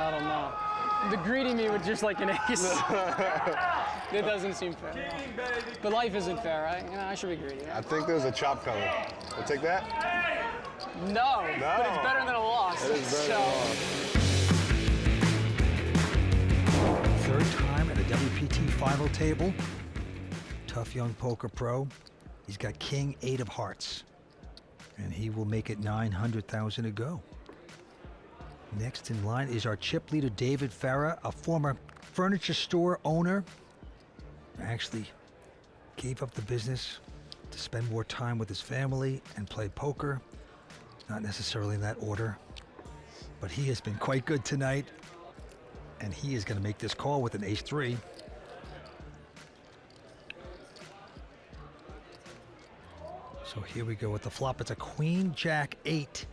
I don't know. The greedy me would just like an ace. That doesn't seem fair. No. But life isn't fair, right? You know, I should be greedy. Right? I think there's a chop coming. We'll take that? No, but it's better than a loss. It is better than a loss. Third time at a WPT final table. Tough young poker pro. He's got king 8 of hearts. And he will make it 900,000 to go. Next in line is our chip leader, David Farah, a former furniture store owner. Actually gave up the business to spend more time with his family and play poker. Not necessarily in that order, but he has been quite good tonight, and he is going to make this call with an ace-3. So here we go with the flop. It's a queen, jack, 8.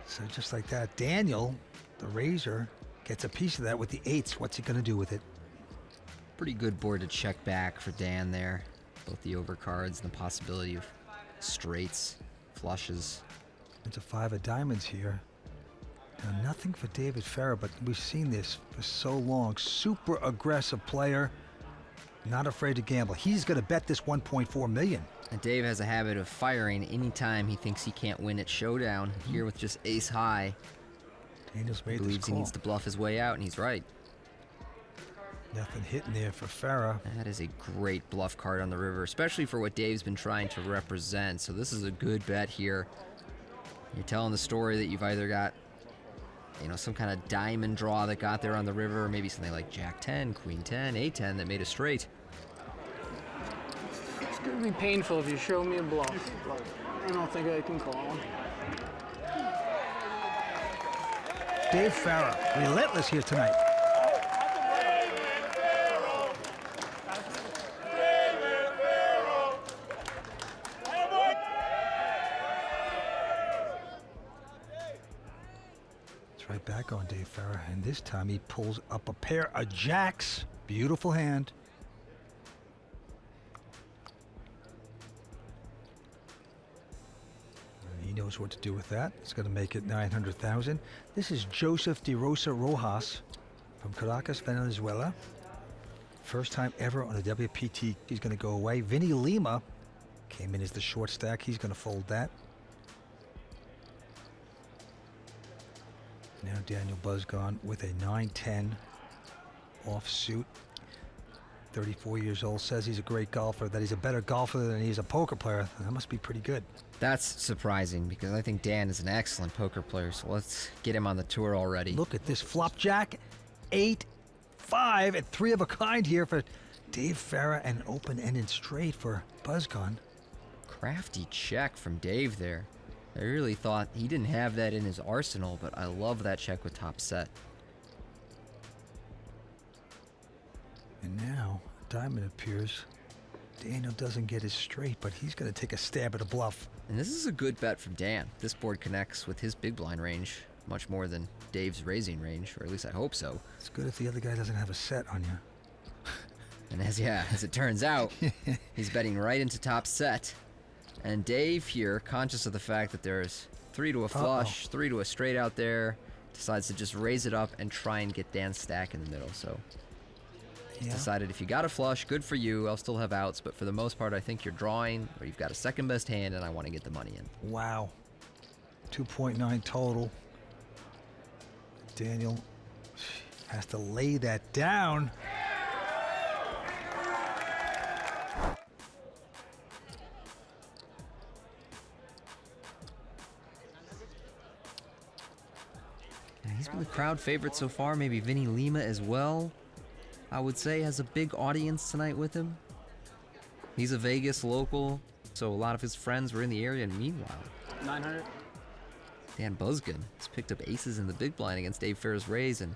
So just like that, Daniel, the raiser, gets a piece of that with the 8s. What's he going to do with it? Pretty good board to check back for Dan there. Both the overcards and the possibility of straights, flushes. It's a 5 of diamonds here. Now, nothing for David Farah, but we've seen this for so long. Super aggressive player, not afraid to gamble. He's going to bet this 1.4 million. And Dave has a habit of firing anytime he thinks he can't win at showdown. Here with just ace high, Daniel's made he believes this he call. needs to bluff his way out, and he's right. Nothing hitting there for Farah. That is a great bluff card on the river, especially for what Dave's been trying to represent. So this is a good bet here. You're telling the story that you've either got, you know, some kind of diamond draw that got there on the river, or maybe something like Jack 10, Queen 10, A10 that made a straight. It's going to be painful if you show me a bluff. I don't think I can call him. Dave Farah, relentless here tonight. Right back on Dave Farah, and this time he pulls up a pair of jacks. Beautiful hand. And he knows what to do with that. It's going to make it 900,000. This is Joseph De Rosa Rojas from Caracas, Venezuela. First time ever on a WPT. He's going to go away. Vinny Lima came in as the short stack. He's going to fold that. Now Daniel Buzgone with a 9-10 offsuit. 34 years old, says he's a great golfer, that he's a better golfer than he's a poker player. That must be pretty good. That's surprising because I think Dan is an excellent poker player, so let's get him on the tour already. Look at this flop jack, 8-5 at 3 of a kind here for Dave Farah, and open-ended straight for Buzgone. Crafty check from Dave there. I really thought he didn't have that in his arsenal, but I love that check with top set. And now, diamond appears. Daniel doesn't get his straight, but he's going to take a stab at a bluff. And this is a good bet from Dan. This board connects with his big blind range much more than Dave's raising range, or at least I hope so. It's good if the other guy doesn't have a set on you. And as it turns out, he's betting right into top set. And Dave here, conscious of the fact that there's 3 to a flush, 3 to a straight out there, decides to just raise it up and try and get Dan's stack in the middle. So he's decided if you got a flush, good for you. I'll still have outs, but for the most part, I think you're drawing, or you've got a second best hand, and I want to get the money in. Wow. 2.9 total. Daniel has to lay that down. He's been the crowd favorite so far, maybe Vinny Lima as well. I would say has a big audience tonight with him. He's a Vegas local, so a lot of his friends were in the area, and meanwhile, 900. Dan Buzgone has picked up aces in the big blind against Dave Farah's raise, and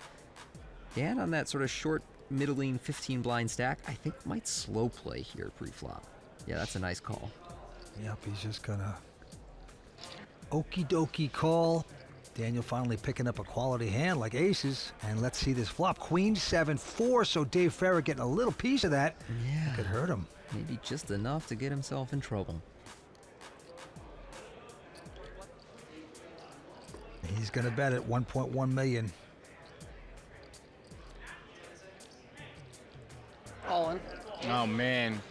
Dan on that sort of short, middling 15 blind stack, I think might slow play here pre-flop. Yeah, that's a nice call. Yep, he's just gonna okie dokie call. Daniel finally picking up a quality hand like aces. And let's see this flop. Queen 7-4, so Dave Farah getting a little piece of that. Yeah. It could hurt him. Maybe just enough to get himself in trouble. He's going to bet at 1.1 million. All in. Oh man,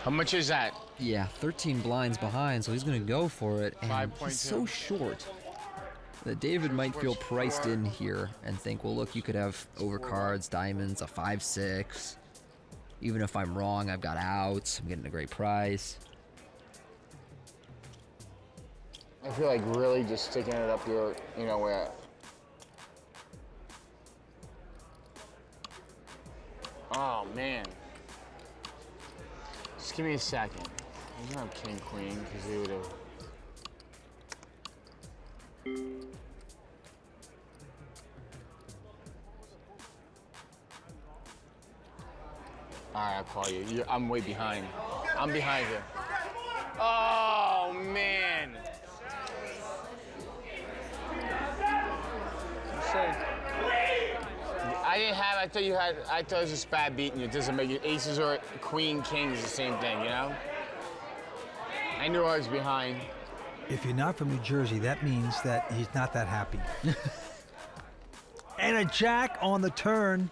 how much is that? Yeah, 13 blinds behind, so he's going to go for it. And 5.2. he's so short that David might feel priced in here and think, well, look, you could have overcards, diamonds, a 5-6. Even if I'm wrong, I've got outs. I'm getting a great price. I feel like really just sticking it up here, you know, where. Oh man. Just give me a second. I'm gonna have king queen because he would have. All right, I'll call you. I'm way behind. I'm behind you. Oh man. I didn't have. I thought you had. I thought it was just bad beating you. It doesn't make it. Aces or queen, king is the same thing, you know. I knew I was behind. If you're not from New Jersey, that means that he's not that happy. And a jack on the turn.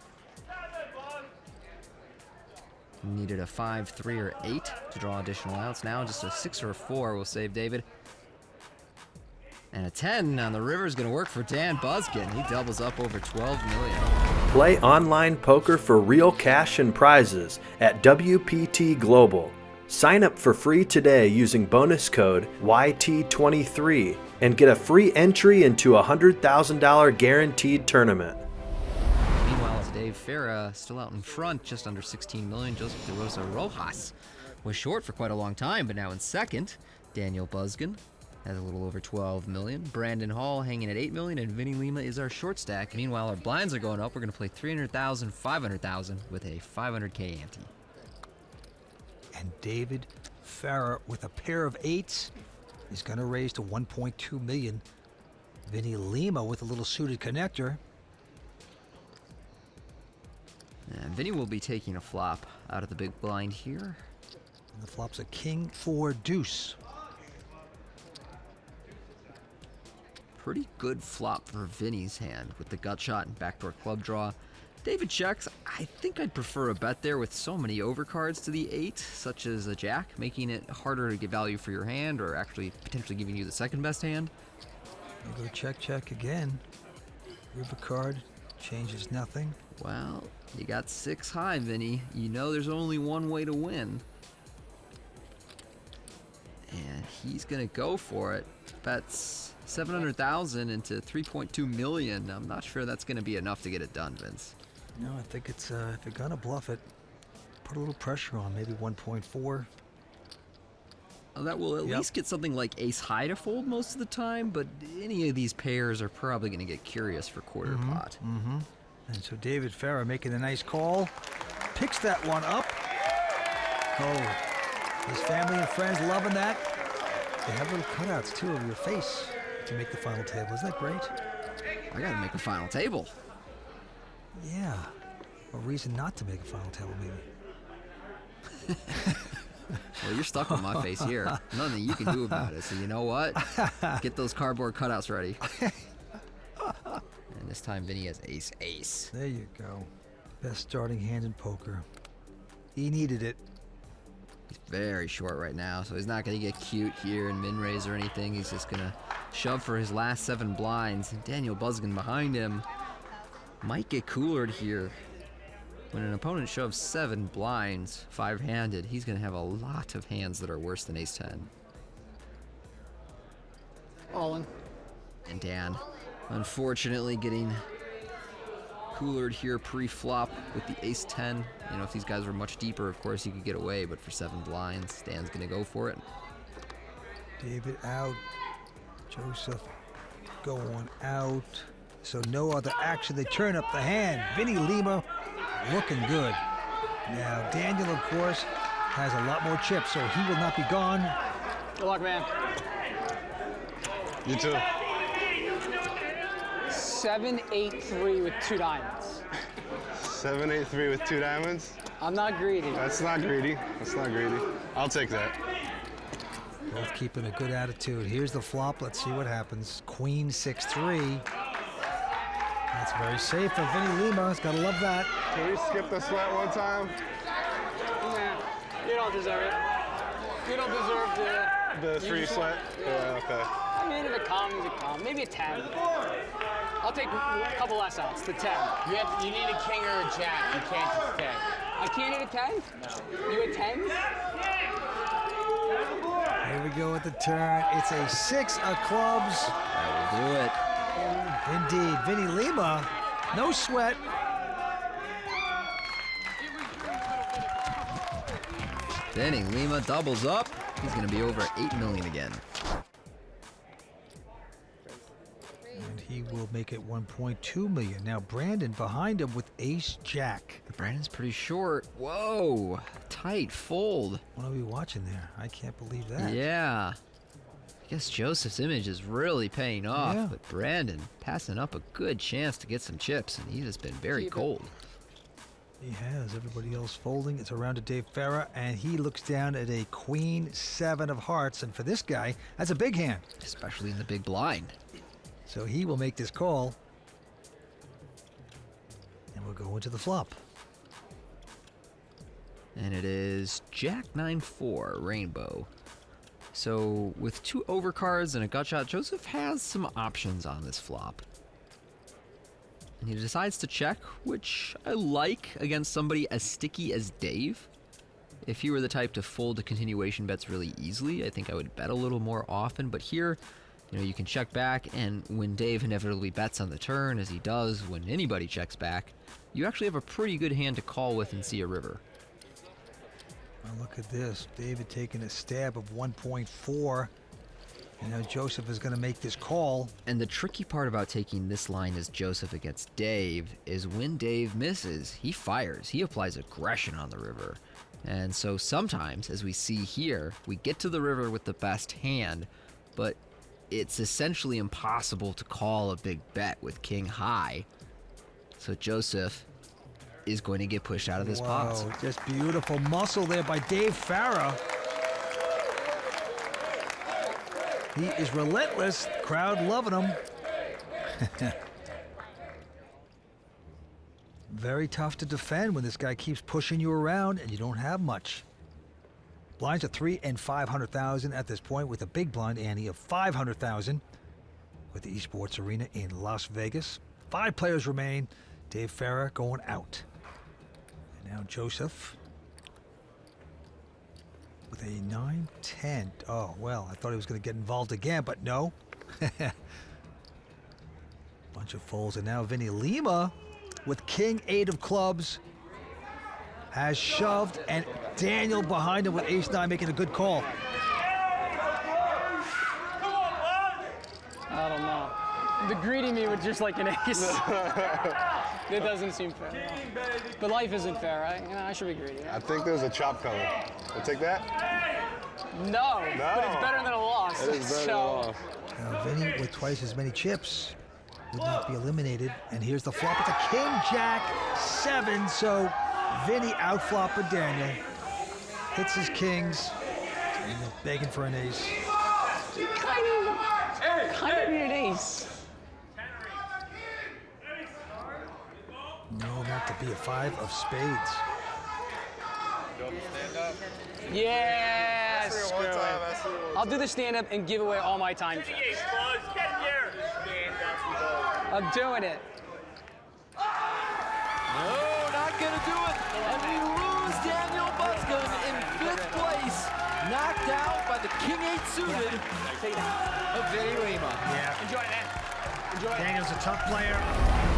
Needed a 5, 3, or 8 to draw additional outs. Now just a 6 or a 4 will save David. And a 10 on the river is going to work for Dan Buskin. He doubles up over 12 million. Play online poker for real cash and prizes at WPT Global. Sign up for free today using bonus code YT23 and get a free entry into a $100,000 guaranteed tournament. Meanwhile, it's Dave Farah still out in front, just under 16 million. Joseph De Rosa Rojas was short for quite a long time, but now in second. Daniel Buskin has a little over 12 million. Brandon Hall hanging at 8 million, and Vinny Lima is our short stack. Meanwhile, our blinds are going up. We're going to play 300,000, 500,000 with a 500K ante. And David Farah with a pair of 8s. He's going to raise to 1.2 million. Vinny Lima with a little suited connector. And Vinny will be taking a flop out of the big blind here. And the flop's a king 4 deuce. Pretty good flop for Vinny's hand with the gut shot and backdoor club draw. David checks. I think I'd prefer a bet there with so many overcards to the 8, such as a jack, making it harder to get value for your hand or actually potentially giving you the second best hand. You go check, check again. River card changes nothing. Well, you got 6 high, Vinny. You know there's only one way to win. And he's going to go for it. Bets 700,000 into 3.2 million. I'm not sure that's going to be enough to get it done, Vince. No, I think it's, if you're going to bluff it, put a little pressure on, maybe 1.4. Well, that will at least get something like ace high to fold most of the time, but any of these pairs are probably going to get curious for quarter pot. And so David Farah making a nice call. Picks that one up. Oh, his family and friends loving that. They have little cutouts, too, of your face to make the final table. Isn't that great? I got to make a final table. Yeah. A reason not to make a final table, maybe. Well, you're stuck with my face here. Nothing you can do about it. So you know what? Get those cardboard cutouts ready. And this time Vinny has ace-ace. There you go. Best starting hand in poker. He needed it. He's very short right now, so he's not going to get cute here and min-raise or anything. He's just going to shove for his last 7 blinds. And Daniel Buskin behind him might get coolered here. When an opponent shoves 7 blinds, 5-handed, he's going to have a lot of hands that are worse than ace-10. All in. And Dan, unfortunately, getting coolered here pre-flop with the ace-10. You know, if these guys were much deeper, of course, you could get away, but for 7 blinds, Dan's going to go for it. David out. Joseph going out. So no other action. They turn up the hand. Vinny Lima looking good. Now, Daniel, of course, has a lot more chips, so he will not be gone. Good luck, man. You too. 7-8-3 with 2 diamonds. 7-8-3 with 2 diamonds. I'm not greedy. That's not greedy. That's not greedy. I'll take that. Both keeping a good attitude. Here's the flop. Let's see what happens. Queen 6-3. That's very safe for Vinny Lima. Gotta love that. Can we skip the sweat one time? Nah, you don't deserve it. You don't deserve The free sweat? Yeah, okay. I mean, if it comes, it comes. Maybe a 10. I'll take a couple less outs. The 10. You need a king or a jack. You can't just 10. I can't hit a 10? No. You hit 10? Here we go at the turn. It's a 6 of clubs. That will do it. Indeed. Vinny Lima, no sweat. Vinny Lima doubles up. He's going to be over 8 million again. And he will make it 1.2 million. Now Brandon behind him with ace jack. Brandon's pretty short. Whoa, tight fold. What are we watching there? I can't believe that. Yeah. I guess Joseph's image is really paying off, Yeah. but Brandon passing up a good chance to get some chips, and he's just been very cold. He has. Everybody else folding. It's around to Dave Farah, and he looks down at a queen 7 of hearts. And for this guy, that's a big hand. Especially in the big blind. So he will make this call. And we'll go into the flop. And it is Jack 9-4 Rainbow. So with 2 overcards and a gut shot, Joseph has some options on this flop. And he decides to check, which I like against somebody as sticky as Dave. If he were the type to fold to continuation bets really easily, I think I would bet a little more often. But here, you can check back, and when Dave inevitably bets on the turn, as he does when anybody checks back, you actually have a pretty good hand to call with and see a river. Well, look at this. David taking a stab of 1.4. And now Joseph is going to make this call. And the tricky part about taking this line as Joseph against Dave is when Dave misses, he fires. He applies aggression on the river. And so sometimes, as we see here, we get to the river with the best hand, but it's essentially impossible to call a big bet with king high. So Joseph is going to get pushed out of this pot. Whoa, just beautiful muscle there by Dave Farah. He is relentless. Crowd loving him. Very tough to defend when this guy keeps pushing you around and you don't have much. Blinds are 3 and 500,000 at this point, with a big blind ante of 500,000 with the Esports Arena in Las Vegas. 5 players remain. Dave Farah going out. And now Joseph with a 9-10. Oh, well, I thought he was going to get involved again, but no. Bunch of folds, and now Vinny Lima with king 8 of clubs has shoved, and Daniel behind him with ace-9 making a good call. I don't know. The greedy me would just like an ace. That doesn't seem fair. But life isn't fair, right? I should be greedy. I think there's a chop coming. We'll take that? No, but it's better than a loss. It is better than a loss. Now Vinny with twice as many chips would not be eliminated. And here's the flop. It's a king-jack 7. So Vinny outflopper Daniel. Hits his kings. And is begging for an ace. Kind of need an ace. No, not to be a 5 of spades. Yeah, screw it. I'll do the stand-up and give away all my time chips. I'm doing it. No, not gonna do it. And we lose Daniel Buscombe in 5th place, knocked out by the king 8 suited of Vinny Lima. Yeah. Enjoy that. Enjoy it. Daniel's a tough player.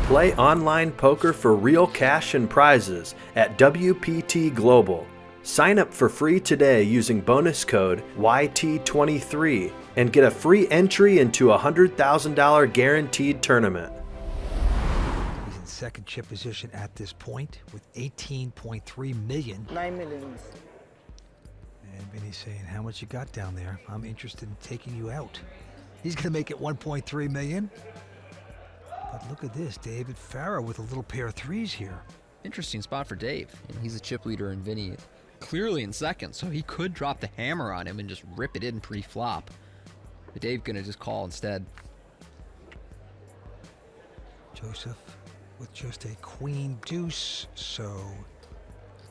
Play online poker for real cash and prizes at WPT Global. Sign up for free today using bonus code YT23 and get a free entry into a $100,000 guaranteed tournament. He's in second chip position at this point with 18.3 million. 9 million. And Vinny's saying, how much you got down there? I'm interested in taking you out. He's going to make it 1.3 million. But look at this, David Farah with a little pair of 3s here. Interesting spot for Dave. He's a chip leader, and Vinny clearly in second, so he could drop the hammer on him and just rip it in pre-flop. But Dave gonna just call instead. Joseph with just a queen deuce, so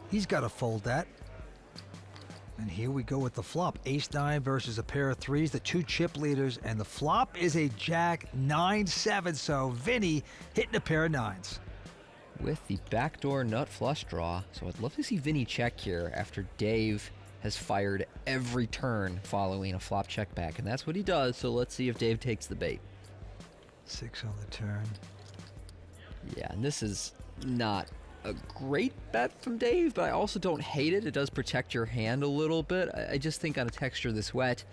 he's got to fold that. And here we go with the flop. Ace-9 versus a pair of threes, the two chip leaders, and the flop is a jack 9-7, so Vinny hitting a pair of nines. With the backdoor nut flush draw, so I'd love to see Vinny check here after Dave has fired every turn following a flop check back, and that's what he does, so let's see if Dave takes the bait. 6 on the turn. Yeah, and this is not a great bet from Dave, but I also don't hate it. It does protect your hand a little bit. I just think on a texture this wet,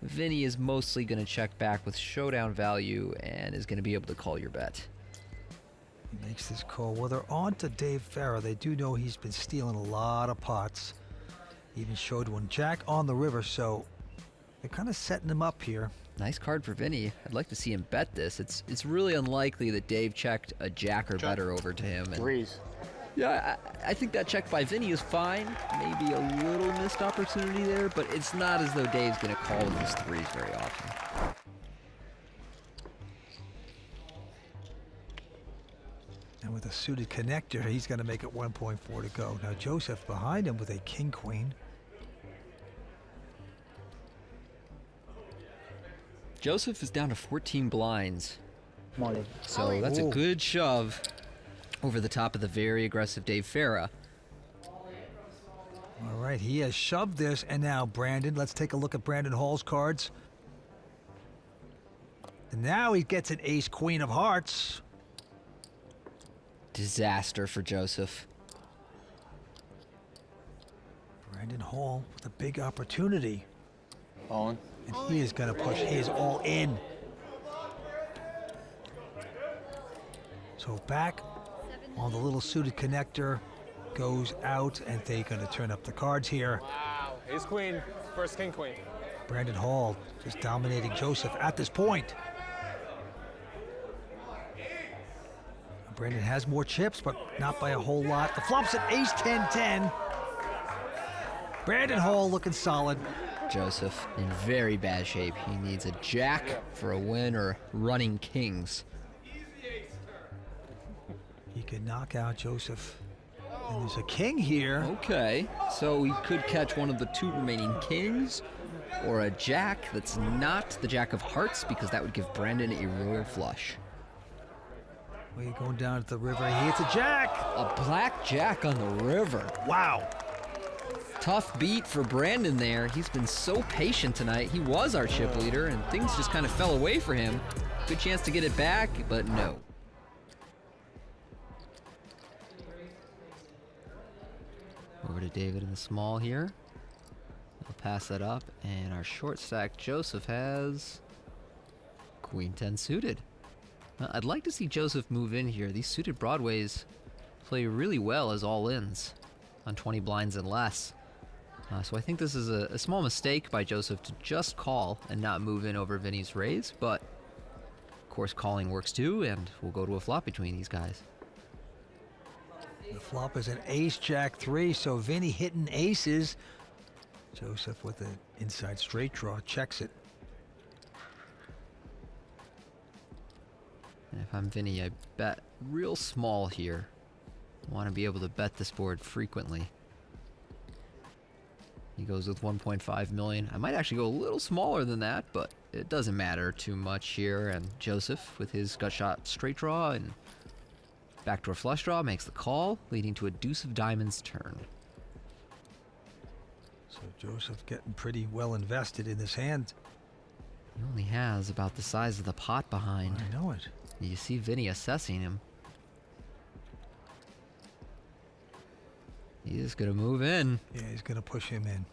Vinny is mostly going to check back with showdown value and is going to be able to call your bet. He makes this call. Well, they're on to Dave Farah. They do know he's been stealing a lot of pots. He even showed one jack on the river, so they're kind of setting him up here. Nice card for Vinny. I'd like to see him bet this. It's really unlikely that Dave checked a jack or better over to him. And Threes. yeah, I think that check by Vinny is fine. Maybe a little missed opportunity there, but it's not as though Dave's going to call with his threes very often. And with a suited connector, he's going to make it 1.4 to go. Now Joseph behind him with a king-queen. Joseph is down to 14 blinds. So that's a good shove over the top of the very aggressive Dave Farah. All right, he has shoved this, and now Brandon. Let's take a look at Brandon Hall's cards. And now he gets an ace-queen of hearts. Disaster for Joseph. Brandon Hall with a big opportunity. On. And he is going to push his all in. So back on the little suited connector, goes out, and they're going to turn up the cards here. Wow, ace queen, first king queen. Brandon Hall just dominating Joseph at this point. Brandon has more chips, but not by a whole lot. The flop's at ace 10-10. Brandon Hall looking solid. Joseph in very bad shape. He needs a jack for a win or running kings. He can knock out Joseph. And there's a king here. Okay, so he could catch one of the two remaining kings or a jack that's not the jack of hearts, because that would give Brandon a royal flush. Well, you're going down to the river. He hits a jack. A black jack on the river. Wow. Tough beat for Brandon there. He's been so patient tonight. He was our chip leader, and things just kind of fell away for him. Good chance to get it back, but no. Over to David in the small here. I'll pass that up, and our short stack Joseph has Queen 10 suited. I'd like to see Joseph move in here. These suited broadways play really well as all-ins on 20 blinds and less. So I think this is a small mistake by Joseph to just call and not move in over Vinny's raise, but of course calling works too, and we'll go to a flop between these guys. The flop is an ace-jack 3, so Vinny hitting aces. Joseph with an inside straight draw checks it. And if I'm Vinny, I bet real small here. Want to be able to bet this board frequently. He goes with 1.5 million. I might actually go a little smaller than that, but it doesn't matter too much here. And Joseph, with his gut shot straight draw and backdoor flush draw, makes the call, leading to a deuce of diamonds turn. So Joseph getting pretty well invested in this hand. He only has about the size of the pot behind. I know it. You see Vinny assessing him. He is going to move in. Yeah, he's going to push him in.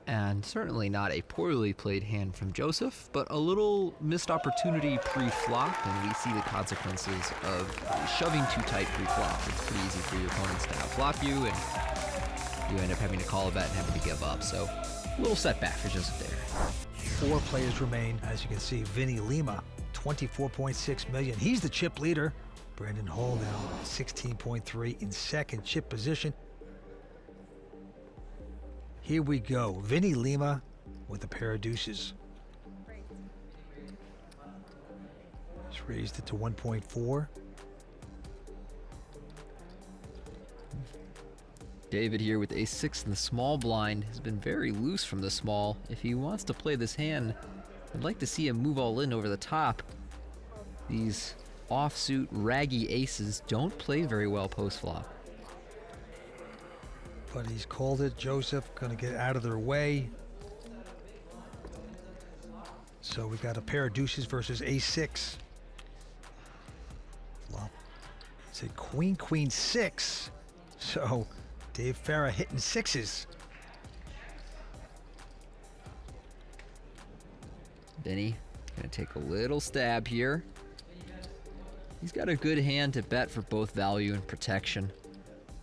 And certainly not a poorly played hand from Joseph, but a little missed opportunity pre-flop, and we see the consequences of shoving too tight pre-flop. It's pretty easy for your opponents to outflop you, and you end up having to call a bet and having to give up. So, a little setback for Joseph there. 4 players remain. As you can see, Vinny Lima, 24.6 million. He's the chip leader. Brandon Hall now 16.3 in second chip position. Here we go. Vinny Lima with a pair of deuces. He's raised it to 1.4. David here with ace-6 in the small blind has been very loose from the small. If he wants to play this hand, I'd like to see him move all in over the top. These offsuit raggy aces don't play very well post-flop. But he's called it. Joseph gonna get out of their way. So we got a pair of deuces versus ace-6. Flop. It's a queen, queen, 6. So Dave Farah hitting sixes. Vinny gonna take a little stab here. He's got a good hand to bet for both value and protection.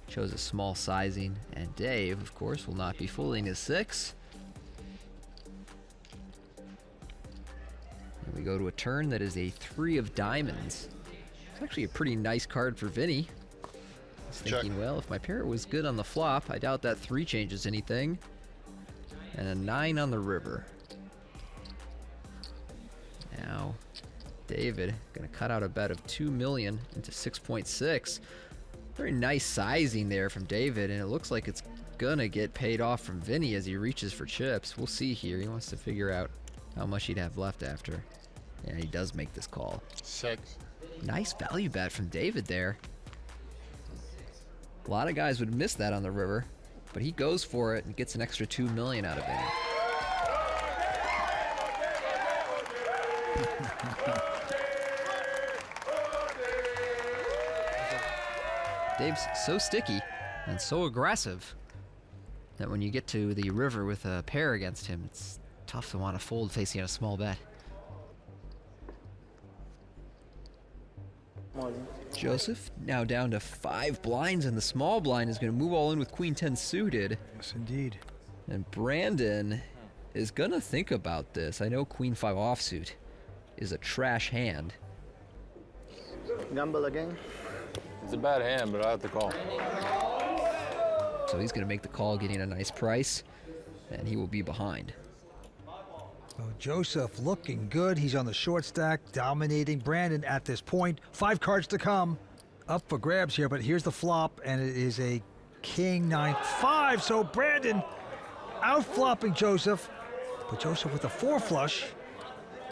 Chose a small sizing, and Dave, of course, will not be fooling his 6. And we go to a turn that is a 3 of diamonds. It's actually a pretty nice card for Vinny. He's thinking, well, if my pair was good on the flop, I doubt that 3 changes anything. And a 9 on the river. Now, David gonna cut out a bet of 2 million into 6.6. Very nice sizing there from David, and it looks like it's gonna get paid off from Vinny as he reaches for chips. We'll see here. He wants to figure out how much he'd have left after. Yeah, he does make this call. 6. Nice value bet from David there. A lot of guys would miss that on the river, but he goes for it and gets an extra 2 million out of Vinny. Dave's so sticky and so aggressive that when you get to the river with a pair against him, it's tough to want to fold facing a small bet. Joseph now down to 5 blinds, and the small blind is going to move all in with queen 10 suited. Yes, indeed. And Brandon is going to think about this. I know queen 5 offsuit is a trash hand. Gamble again. It's a bad hand, but I have to call. So he's going to make the call, getting a nice price, and he will be behind. Oh, Joseph looking good. He's on the short stack, dominating Brandon at this point. 5 cards to come. Up for grabs here, but here's the flop, and it is a king 9-5. So Brandon out-flopping Joseph. But Joseph with a 4 flush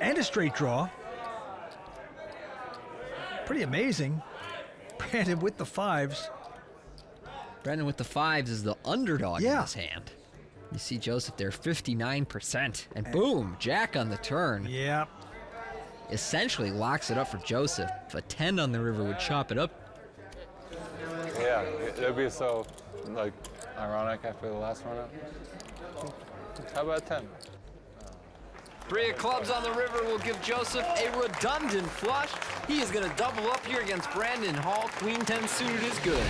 and a straight draw. Pretty amazing. Brandon with the 5s. Brandon with the 5s is the underdog Yeah. in this hand. You see Joseph there, 59%. And boom, jack on the turn. Yeah. Essentially locks it up for Joseph. A 10 on the river would chop it up. Yeah, it'd be so, like, ironic after the last one up. How about 10? 3 of clubs on the river will give Joseph a redundant flush. He is going to double up here against Brandon Hall. Queen 10 suited is good.